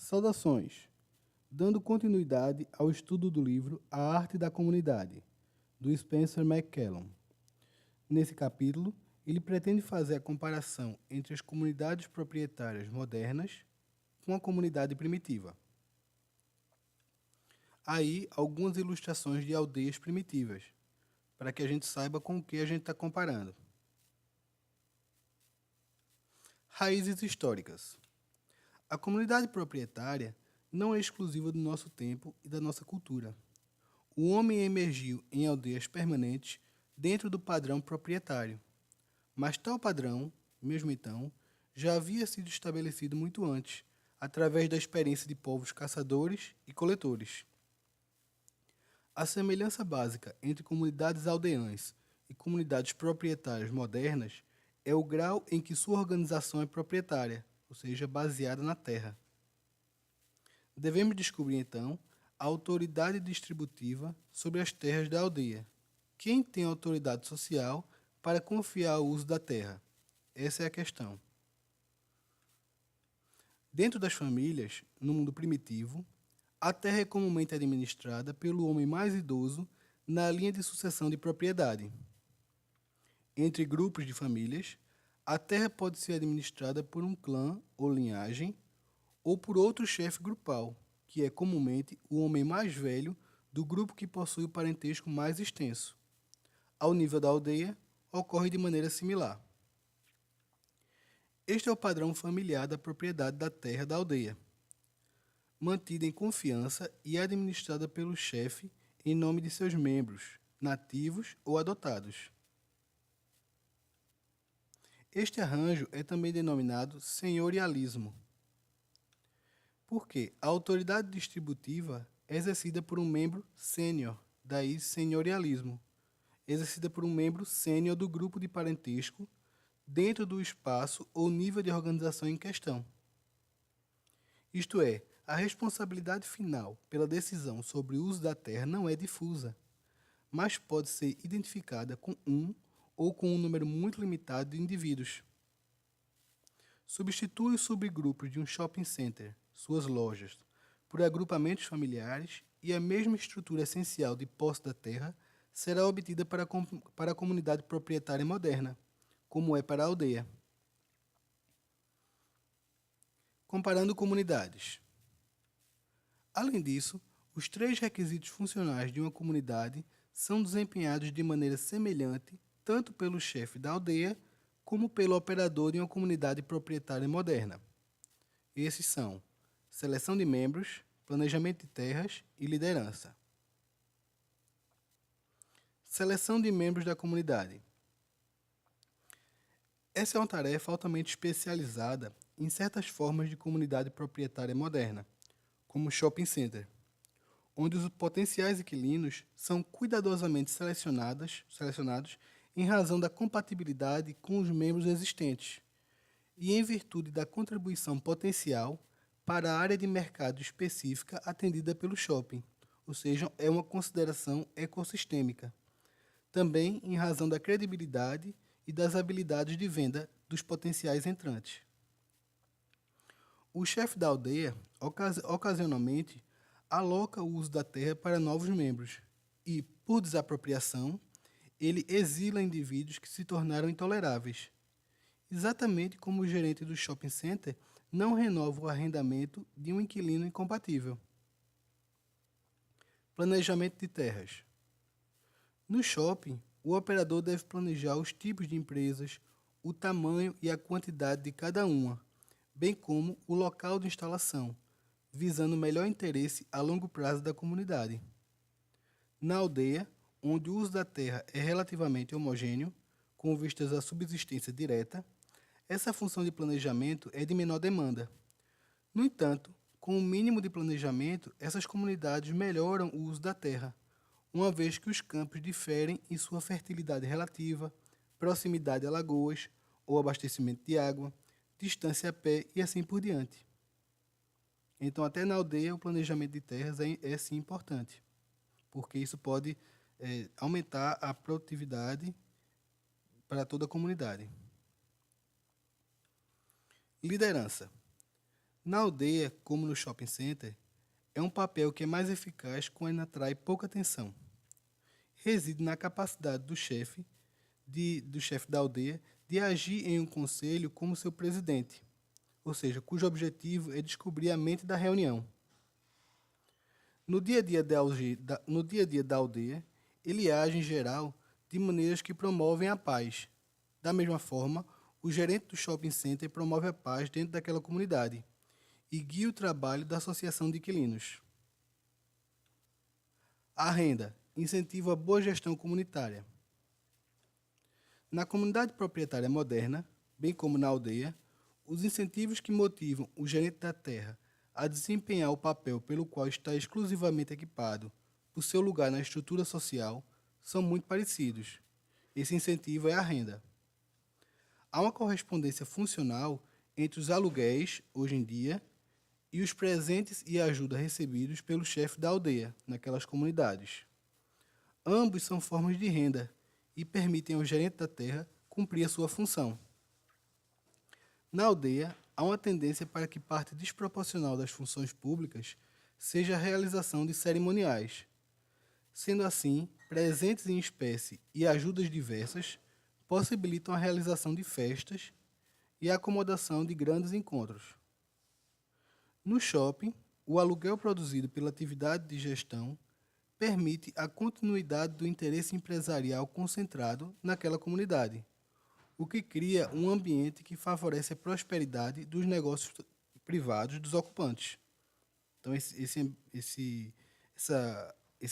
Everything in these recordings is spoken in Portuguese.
Saudações! Dando continuidade ao estudo do livro A Arte da Comunidade, do Spencer McCallum. Nesse capítulo, ele pretende fazer a comparação entre as comunidades proprietárias modernas com a comunidade primitiva. Aí, algumas ilustrações de aldeias primitivas, para que a gente saiba com o que a gente está comparando. Raízes históricas. A comunidade proprietária não é exclusiva do nosso tempo e da nossa cultura. O homem emergiu em aldeias permanentes dentro do padrão proprietário, mas tal padrão, mesmo então, já havia sido estabelecido muito antes, através da experiência de povos caçadores e coletores. A semelhança básica entre comunidades aldeãs e comunidades proprietárias modernas é o grau em que sua organização é proprietária, ou seja, baseada na terra. Devemos descobrir, então, a autoridade distributiva sobre as terras da aldeia. Quem tem autoridade social para confiar o uso da terra? Essa é a questão. Dentro das famílias, no mundo primitivo, a terra é comumente administrada pelo homem mais idoso na linha de sucessão de propriedade. Entre grupos de famílias, a terra pode ser administrada por um clã ou linhagem, ou por outro chefe grupal, que é comumente o homem mais velho do grupo que possui o parentesco mais extenso. Ao nível da aldeia, ocorre de maneira similar. Este é o padrão familiar da propriedade da terra da aldeia, mantida em confiança e administrada pelo chefe em nome de seus membros, nativos ou adotados. Este arranjo é também denominado senhorialismo, porque a autoridade distributiva é exercida por um membro sênior, daí senhorialismo, exercida por um membro sênior do grupo de parentesco dentro do espaço ou nível de organização em questão. Isto é, a responsabilidade final pela decisão sobre o uso da terra não é difusa, mas pode ser identificada com um ou com um número muito limitado de indivíduos. Substitui os subgrupos de um shopping center, suas lojas, por agrupamentos familiares e a mesma estrutura essencial de posse da terra será obtida para a comunidade proprietária moderna, como é para a aldeia. Comparando comunidades. Além disso, os três requisitos funcionais de uma comunidade são desempenhados de maneira semelhante tanto pelo chefe da aldeia como pelo operador de uma comunidade proprietária moderna. Esses são seleção de membros, planejamento de terras e liderança. Seleção de membros da comunidade. Essa é uma tarefa altamente especializada em certas formas de comunidade proprietária moderna, como o shopping center, onde os potenciais inquilinos são cuidadosamente selecionados em razão da compatibilidade com os membros existentes e em virtude da contribuição potencial para a área de mercado específica atendida pelo shopping, ou seja, é uma consideração ecossistêmica. Também em razão da credibilidade e das habilidades de venda dos potenciais entrantes. O chefe da aldeia, ocasionalmente, aloca o uso da terra para novos membros e, por desapropriação, ele exila indivíduos que se tornaram intoleráveis. Exatamente como o gerente do shopping center não renova o arrendamento de um inquilino incompatível. Planejamento de terras. No shopping, o operador deve planejar os tipos de empresas, o tamanho e a quantidade de cada uma, bem como o local de instalação, visando o melhor interesse a longo prazo da comunidade. Na aldeia, onde o uso da terra é relativamente homogêneo, com vistas à subsistência direta, essa função de planejamento é de menor demanda. No entanto, com o mínimo de planejamento, essas comunidades melhoram o uso da terra, uma vez que os campos diferem em sua fertilidade relativa, proximidade a lagoas ou abastecimento de água, distância a pé e assim por diante. Então, até na aldeia, o planejamento de terras é sim importante, porque isso pode aumentar a produtividade para toda a comunidade. Liderança. Na aldeia, como no shopping center, é um papel que é mais eficaz quando atrai pouca atenção. Reside na capacidade do chefe da aldeia de agir em um conselho como seu presidente, ou seja, cujo objetivo é descobrir a mente da reunião. No dia a dia da aldeia, ele age em geral de maneiras que promovem a paz. Da mesma forma, o gerente do shopping center promove a paz dentro daquela comunidade e guia o trabalho da associação de inquilinos. A renda incentiva a boa gestão comunitária. Na comunidade proprietária moderna, bem como na aldeia, os incentivos que motivam o gerente da terra a desempenhar o papel pelo qual está exclusivamente equipado por seu lugar na estrutura social são muito parecidos. Esse incentivo é a renda. Há uma correspondência funcional entre os aluguéis, hoje em dia, e os presentes e ajuda recebidos pelo chefe da aldeia, naquelas comunidades. Ambos são formas de renda e permitem ao gerente da terra cumprir a sua função. Na aldeia, há uma tendência para que parte desproporcional das funções públicas seja a realização de cerimoniais. Sendo assim, presentes em espécie e ajudas diversas possibilitam a realização de festas e a acomodação de grandes encontros. No shopping, o aluguel produzido pela atividade de gestão permite a continuidade do interesse empresarial concentrado naquela comunidade, o que cria um ambiente que favorece a prosperidade dos negócios privados dos ocupantes. Então, esse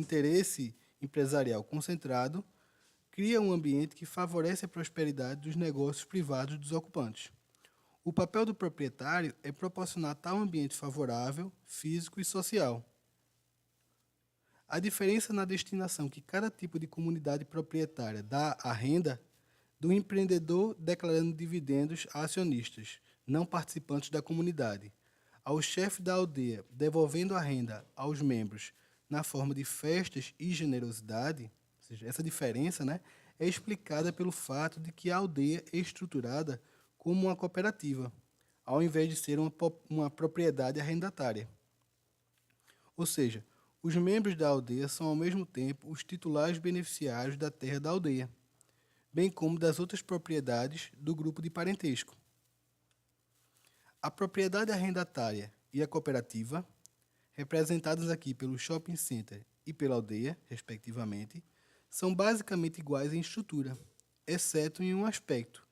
interesse empresarial concentrado cria um ambiente que favorece a prosperidade dos negócios privados dos ocupantes. O papel do proprietário é proporcionar tal ambiente favorável, físico e social. A diferença na destinação que cada tipo de comunidade proprietária dá à renda do empreendedor declarando dividendos a acionistas, não participantes da comunidade, ao chefe da aldeia devolvendo a renda aos membros na forma de festas e generosidade, ou seja, essa diferença, é explicada pelo fato de que a aldeia é estruturada como uma cooperativa, ao invés de ser uma propriedade arrendatária. Ou seja, os membros da aldeia são ao mesmo tempo os titulares beneficiários da terra da aldeia, bem como das outras propriedades do grupo de parentesco. A propriedade arrendatária e a cooperativa, representadas aqui pelo shopping center e pela aldeia, respectivamente, são basicamente iguais em estrutura, exceto em um aspecto.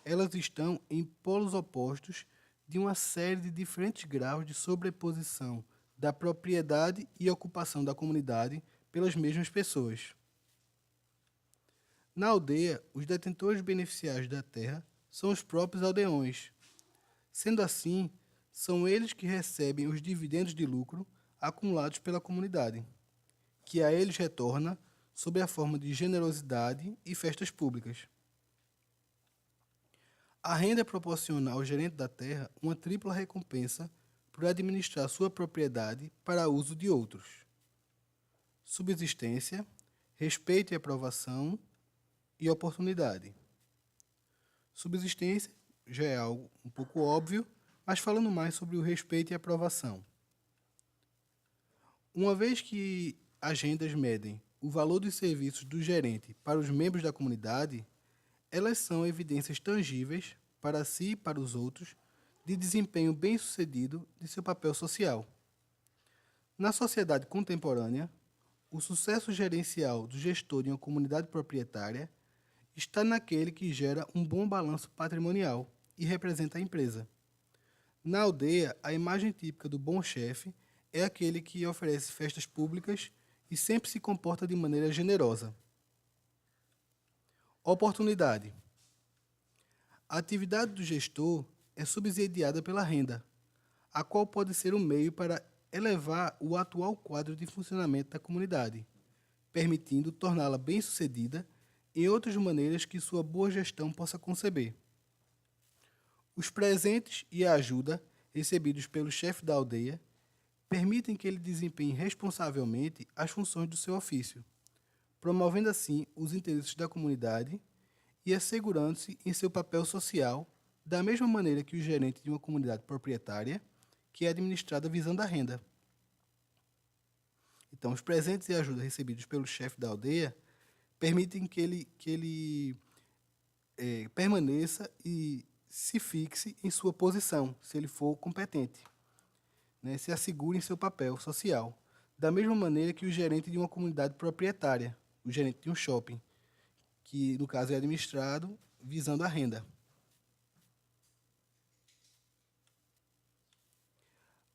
Elas estão em polos opostos de uma série de diferentes graus de sobreposição da propriedade e ocupação da comunidade pelas mesmas pessoas. Na aldeia, os detentores beneficiários da terra são os próprios aldeões. Sendo assim, são eles que recebem os dividendos de lucro acumulados pela comunidade, que a eles retorna sob a forma de generosidade e festas públicas. A renda proporciona ao gerente da terra uma tripla recompensa por administrar sua propriedade para uso de outros: subsistência, respeito e aprovação e oportunidade. Subsistência já é algo um pouco óbvio, mas falando mais sobre o respeito e aprovação. Uma vez que as rendas medem o valor dos serviços do gerente para os membros da comunidade, elas são evidências tangíveis para si e para os outros de desempenho bem-sucedido de seu papel social. Na sociedade contemporânea, o sucesso gerencial do gestor em uma comunidade proprietária está naquele que gera um bom balanço patrimonial e representa a empresa. Na aldeia, a imagem típica do bom chefe é aquele que oferece festas públicas e sempre se comporta de maneira generosa. Oportunidade. A atividade do gestor é subsidiada pela renda, a qual pode ser um meio para elevar o atual quadro de funcionamento da comunidade, permitindo torná-la bem-sucedida em outras maneiras que sua boa gestão possa conceber. Os presentes e a ajuda recebidos pelo chefe da aldeia permitem que ele desempenhe responsavelmente as funções do seu ofício, promovendo assim os interesses da comunidade e assegurando-se em seu papel social, da mesma maneira que o gerente de uma comunidade proprietária, que é administrada visando a renda. Então, os presentes e ajuda recebidos pelo chefe da aldeia permitem que ele permaneça e se fixe em sua posição, se ele for competente, né? Se assegure em seu papel social. Da mesma maneira que o gerente de uma comunidade proprietária, o gerente de um shopping, que no caso é administrado visando a renda.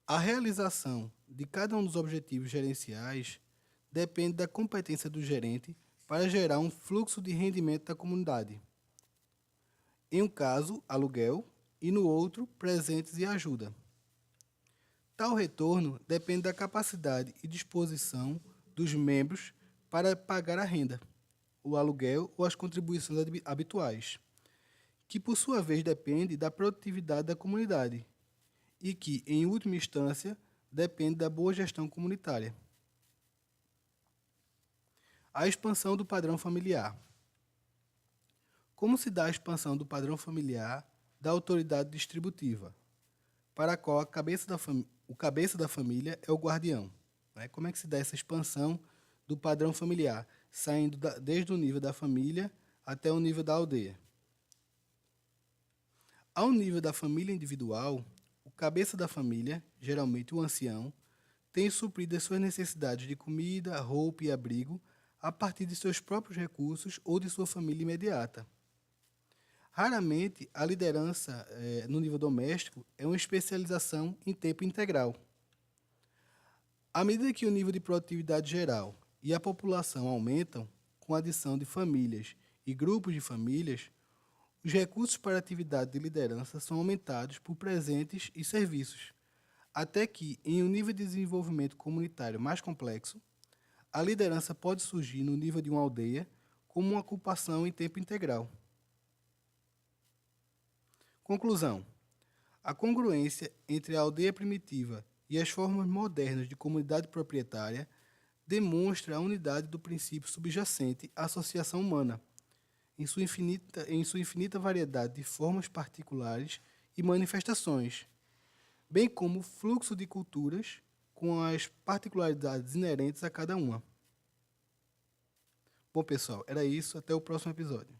A realização de cada um dos objetivos gerenciais depende da competência do gerente para gerar um fluxo de rendimento da comunidade. Em um caso, aluguel, e no outro, presentes e ajuda. Tal retorno depende da capacidade e disposição dos membros para pagar a renda, o aluguel ou as contribuições habituais, que por sua vez depende da produtividade da comunidade e que, em última instância, depende da boa gestão comunitária. A expansão do padrão familiar. Como se dá a expansão do padrão familiar da autoridade distributiva, para a qual o cabeça da família é o guardião? Né? Como é que se dá essa expansão do padrão familiar, saindo desde o nível da família até o nível da aldeia? Ao nível da família individual, o cabeça da família, geralmente o ancião, tem suprido as suas necessidades de comida, roupa e abrigo a partir de seus próprios recursos ou de sua família imediata. Raramente, a liderança no nível doméstico é uma especialização em tempo integral. À medida que o nível de produtividade geral e a população aumentam, com a adição de famílias e grupos de famílias, os recursos para a atividade de liderança são aumentados por presentes e serviços, até que, em um nível de desenvolvimento comunitário mais complexo, a liderança pode surgir no nível de uma aldeia como uma ocupação em tempo integral. Conclusão: a congruência entre a aldeia primitiva e as formas modernas de comunidade proprietária demonstra a unidade do princípio subjacente à associação humana, em sua infinita variedade de formas particulares e manifestações, bem como o fluxo de culturas com as particularidades inerentes a cada uma. Bom, pessoal, era isso. Até o próximo episódio.